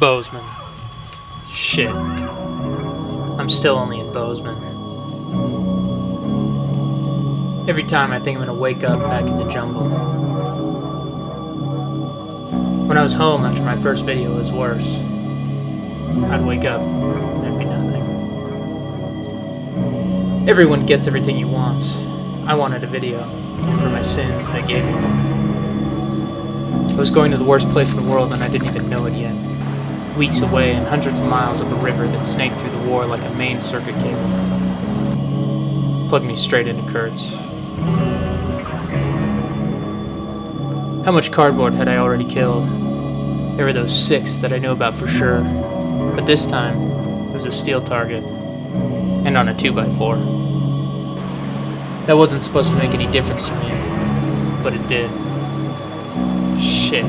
Bozeman. Shit. I'm still only in Bozeman. Every time I think I'm gonna wake up back in the jungle. When I was home after my first video was worse. I'd wake up and there'd be nothing. Everyone gets everything he wants. I wanted a video, and for my sins, they gave me one. I was going to the worst place in the world and I didn't even know it yet. Weeks away and hundreds of miles up a river that snaked through the war like a main circuit cable. Plugged me straight into Kurtz. How much cardboard had I already killed? There were those 6 that I knew about for sure, but this time it was a steel target, and on a 2x4. That wasn't supposed to make any difference to me, but it did. Shit.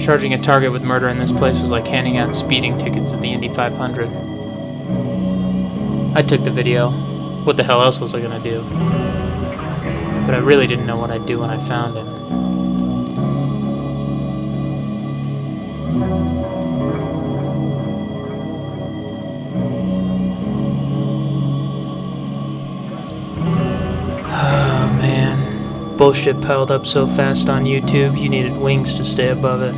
Charging a target with murder in this place was like handing out speeding tickets at the Indy 500. I took the video. What the hell else was I gonna do? But I really didn't know what I'd do when I found him. Oh man, bullshit piled up so fast on YouTube you needed wings to stay above it.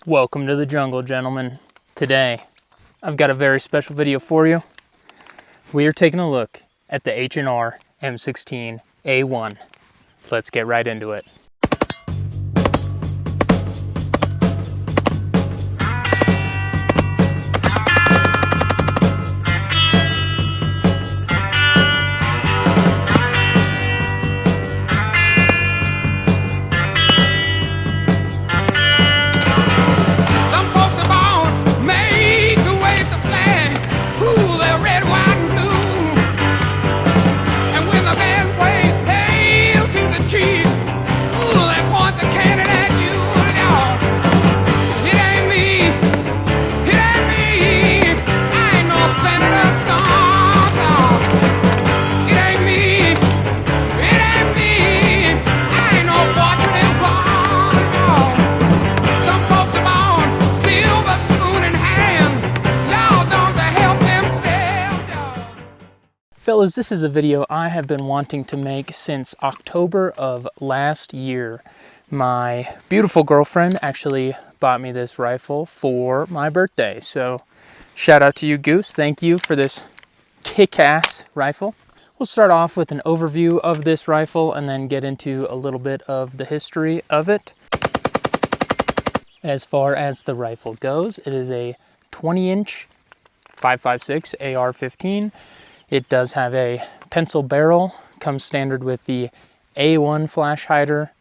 Welcome to the jungle, gentlemen. Today, I've got a very special video for you. We are taking a look at the H&R M16A1. Let's get right into it. Fellas, this is a video I have been wanting to make since October of last year. My beautiful girlfriend actually bought me this rifle for my birthday. So shout out to you, Goose. Thank you for this kick-ass rifle. We'll start off with an overview of this rifle and then get into a little bit of the history of it. As far as the rifle goes, it is a 20-inch 5.56 AR-15. It does have a pencil barrel, comes standard with the A1 flash hider,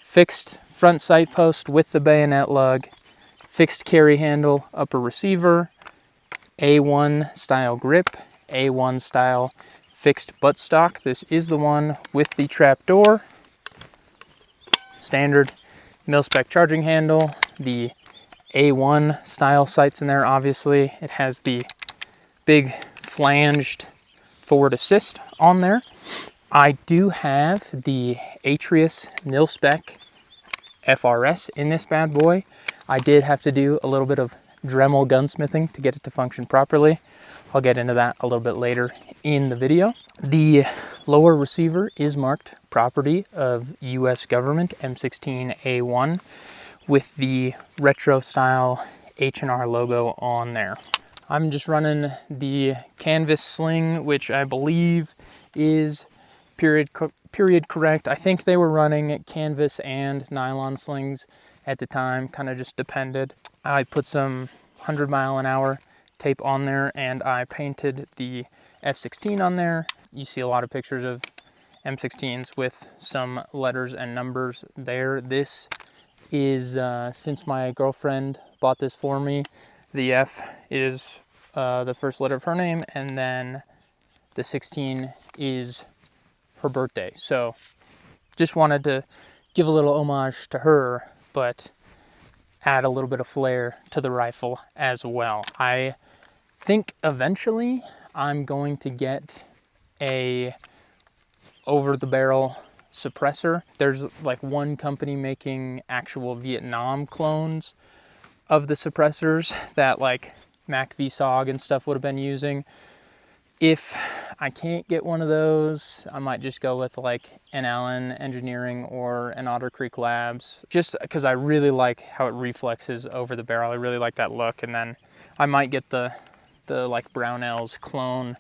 fixed front sight post with the bayonet lug, fixed carry handle, upper receiver, A1 style grip, A1 style fixed buttstock. This is the one with the trap door. Standard mil-spec charging handle, the A1 style sights in there obviously. It has the big flanged forward assist on there. I do have the Atrius mil-spec FRS in this bad boy. I did have to do a little bit of Dremel gunsmithing to get it to function properly. I'll get into that a little bit later in the video. The lower receiver is marked property of US government M16A1 with the retro style H&R logo on there. I'm just running the canvas sling, which I believe is period correct. I think they were running canvas and nylon slings at the time, kind of just depended. I put some 100-mile-an-hour tape on there and I painted the F16 on there. You see a lot of pictures of M16s with some letters and numbers there. This is, since my girlfriend bought this for me, the F is the first letter of her name, and then the 16 is her birthday. So just wanted to give a little homage to her, but add a little bit of flair to the rifle as well. I think eventually I'm going to get a over the barrel suppressor. There's like one company making actual Vietnam clones of the suppressors that like Mac VSOG and stuff would have been using. If I can't get one of those, I might just go with like an Allen Engineering or an Otter Creek Labs, just because I really like how it reflexes over the barrel. I really like that look. And then I might get the like Brownell's Clone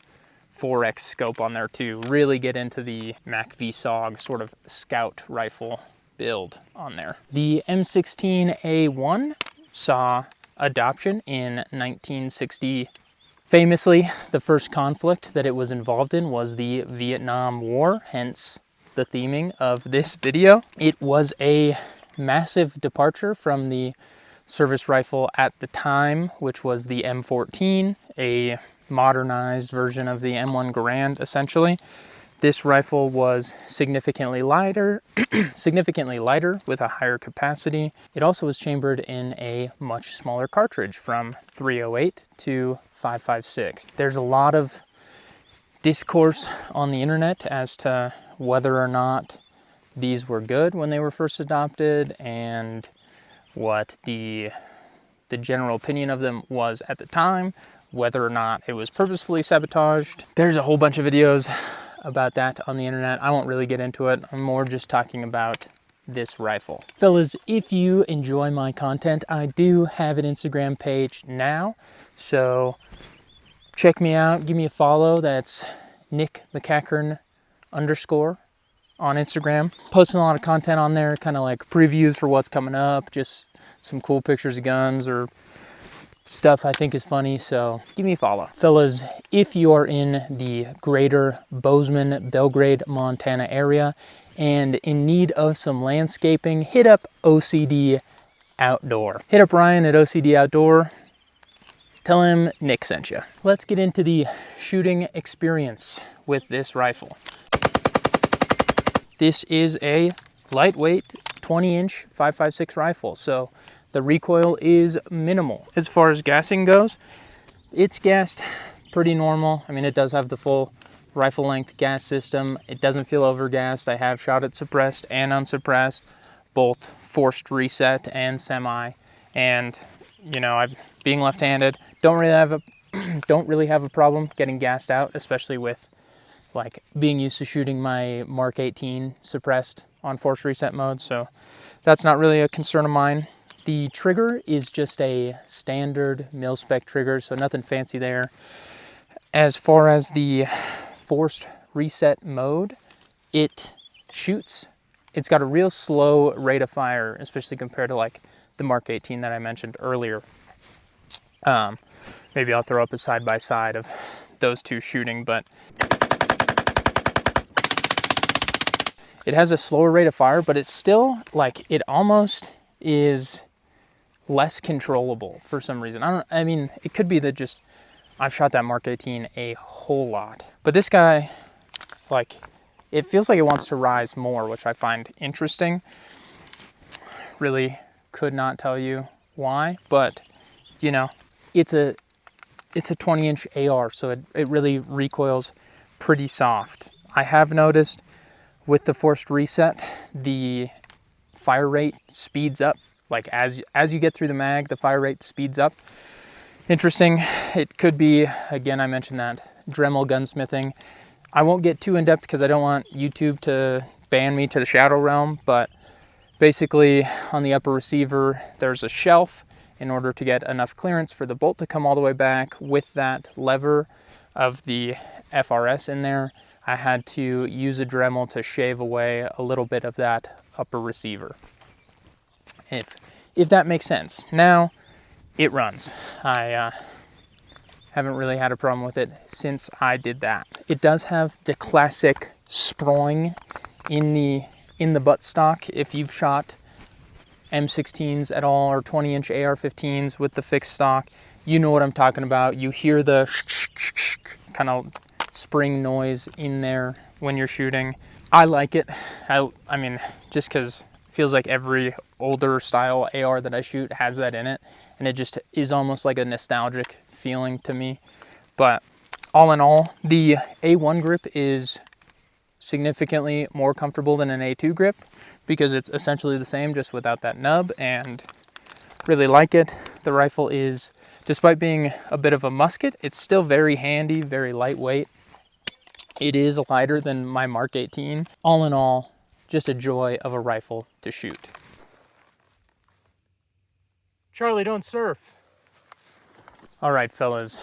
4X scope on there too. Really get into the Mac VSOG sort of scout rifle build on there. The M16A1 saw adoption in 1960. Famously, the first conflict that it was involved in was the Vietnam War, hence the theming of this video. It was a massive departure from the service rifle at the time, which was the M14, a modernized version of the M1 Garand, essentially. This rifle was significantly lighter, with a higher capacity. It also was chambered in a much smaller cartridge from 308 to 5.56. There's a lot of discourse on the internet as to whether or not these were good when they were first adopted and what the general opinion of them was at the time, whether or not it was purposefully sabotaged. There's a whole bunch of videos about that on the internet. I won't really get into it. I'm more just talking about this rifle. Fellas, if you enjoy my content, I do have an Instagram page now, so check me out, give me a follow. That's Nick McCackern _ on Instagram. Posting a lot of content on there, kind of like previews for what's coming up, just some cool pictures of guns or stuff I think is funny, so give me a follow. Fellas, if you are in the greater Bozeman, Belgrade, Montana area and in need of some landscaping, hit up OCD Outdoor. Hit up Ryan at OCD Outdoor. Tell him Nick sent you. Let's get into the shooting experience with this rifle. This is a lightweight 20-inch 5.56 rifle, so the recoil is minimal. As far as gassing goes, it's gassed pretty normal. I mean, it does have the full rifle length gas system. It doesn't feel overgassed. I have shot it suppressed and unsuppressed, both forced reset and semi. And you know, being left-handed, don't really have a problem getting gassed out, especially with like being used to shooting my Mark 18 suppressed on forced reset mode. So that's not really a concern of mine. The trigger is just a standard mil-spec trigger, so nothing fancy there. As far as the forced reset mode, it shoots. It's got a real slow rate of fire, especially compared to like the Mark 18 that I mentioned earlier. Maybe I'll throw up a side-by-side of those two shooting, but it has a slower rate of fire, but it's still like, it almost is less controllable for some reason. I mean, it could be that just I've shot that Mark 18 a whole lot, but this guy, like, it feels like it wants to rise more, which I find interesting. Really could not tell you why, but you know, it's a 20-inch AR, so it really recoils pretty soft. I have noticed with the forced reset, the fire rate speeds up. Like as you get through the mag, the fire rate speeds up. Interesting. It could be, again, I mentioned that Dremel gunsmithing. I won't get too in-depth because I don't want YouTube to ban me to the shadow realm, but basically on the upper receiver, there's a shelf. In order to get enough clearance for the bolt to come all the way back with that lever of the FRS in there, I had to use a Dremel to shave away a little bit of that upper receiver. If that makes sense. Now it runs. I haven't really had a problem with it since I did that. It does have the classic sproing in the buttstock. If you've shot M16s at all, or 20-inch AR-15s with the fixed stock, you know what I'm talking about. You hear the kind of spring noise in there when you're shooting. I like it. I mean, just because it feels like every older style AR that I shoot has that in it, and it just is almost like a nostalgic feeling to me. But all in all, the A1 grip is significantly more comfortable than an A2 grip because it's essentially the same, just without that nub, and really like it. The rifle is, despite being a bit of a musket, it's still very handy, very lightweight. It is lighter than my Mark 18. All in all, just a joy of a rifle to shoot. Charlie, don't surf. All right, fellas,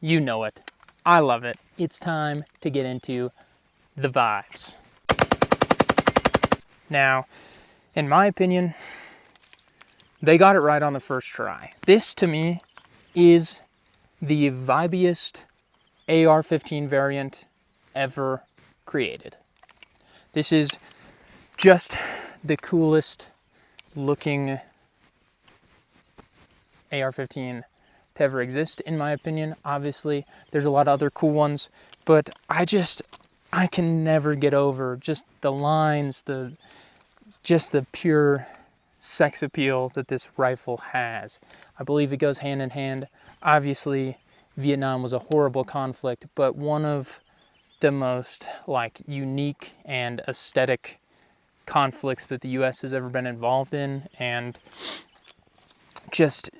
you know it. I love it. It's time to get into the vibes. Now, in my opinion, they got it right on the first try. This, to me, is the vibiest AR-15 variant ever created. This is just the coolest looking AR-15 to ever exist, in my opinion. Obviously, there's a lot of other cool ones, but I can never get over just the lines, just the pure sex appeal that this rifle has. I believe it goes hand in hand. Obviously, Vietnam was a horrible conflict, but one of the most unique and aesthetic conflicts that the US has ever been involved in, and just,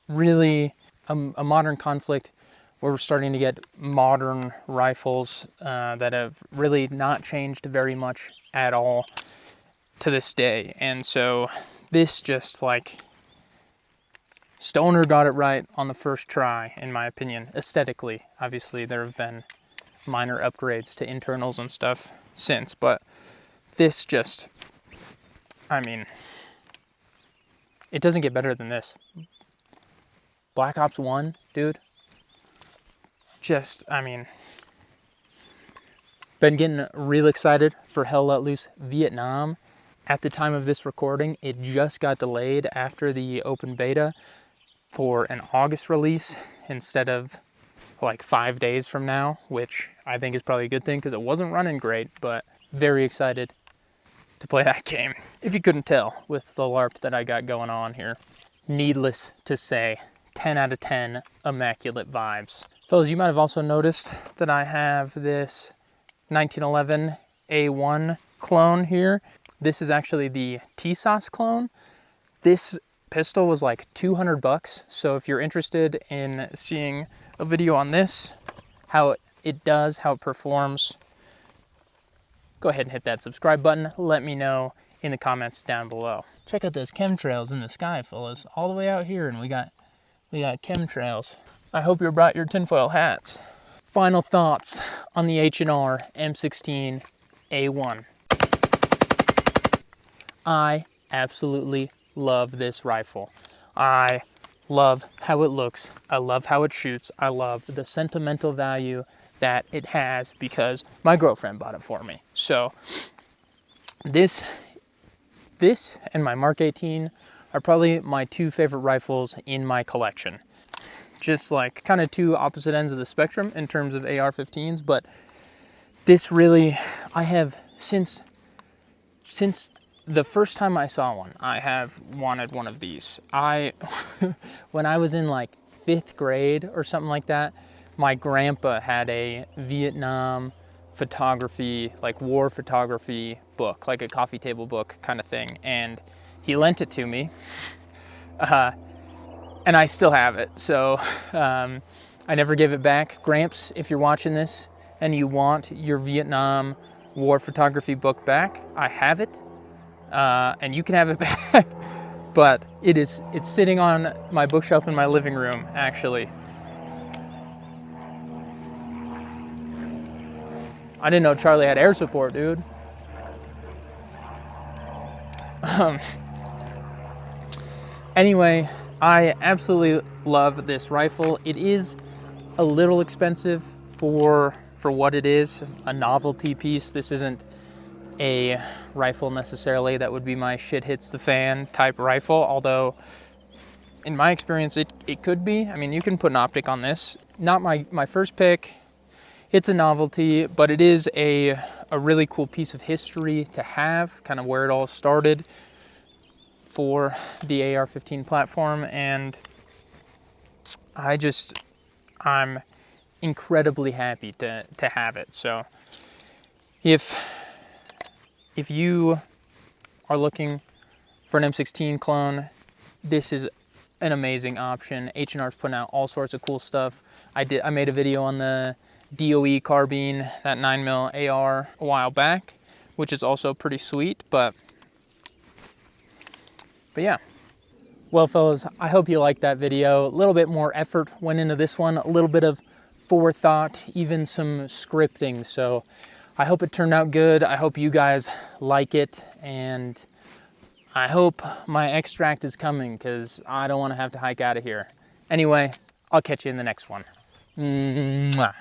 really a modern conflict where we're starting to get modern rifles that have really not changed very much at all to this day. And so this just Stoner got it right on the first try, in my opinion. Aesthetically, obviously there have been minor upgrades to internals and stuff since, but this just, it doesn't get better than this. Black Ops 1, dude, been getting real excited for Hell Let Loose Vietnam. At the time of this recording, it just got delayed after the open beta for an August release instead of 5 days from now, which I think is probably a good thing because it wasn't running great, but very excited to play that game. If you couldn't tell with the LARP that I got going on here. Needless to say, 10 out of 10 immaculate vibes. Fellas, you might have also noticed that I have this 1911 A1 clone here. This is actually the TSOS clone. This pistol was like $200, so if you're interested in seeing a video on this, how it does, how it performs, go ahead and hit that subscribe button. Let me know in the comments down below. Check out those chemtrails in the sky, fellas, all the way out here, and we got chemtrails. I hope you brought your tinfoil hats. Final thoughts on the H&R M16A1. I absolutely love this rifle. I love how it looks. I love how it shoots. I love the sentimental value that it has because my girlfriend bought it for me. So this and my Mark 18 are probably my two favorite rifles in my collection. Just kind of two opposite ends of the spectrum in terms of AR-15s, but this really, I have since the first time I saw one, I have wanted one of these. When I was in 5th grade or something like that, my grandpa had a Vietnam photography, war photography book, like a coffee table book kind of thing, and he lent it to me, and I still have it. So I never gave it back. Gramps, if you're watching this and you want your Vietnam war photography book back, I have it. And you can have it back, but it's sitting on my bookshelf in my living room, actually. I didn't know Charlie had air support, dude. Anyway, I absolutely love this rifle. It is a little expensive for what it is, a novelty piece. This isn't a rifle necessarily that would be my shit hits the fan type rifle, although in my experience it could be. I mean, you can put an optic on this. Not my first pick. It's a novelty, but it is a a really cool piece of history to have, kind of where it all started for the AR-15 platform. And I'm incredibly happy to have it. So if you are looking for an M16 clone, this is an amazing option. H&R's putting out all sorts of cool stuff. I made a video on the DOE carbine, that 9mm AR, a while back, which is also pretty sweet. But yeah. Well, fellas, I hope you liked that video. A little bit more effort went into this one, a little bit of forethought, even some scripting. So I hope it turned out good. I hope you guys like it, and I hope my extract is coming, because I don't want to have to hike out of here. Anyway, I'll catch you in the next one. Mwah.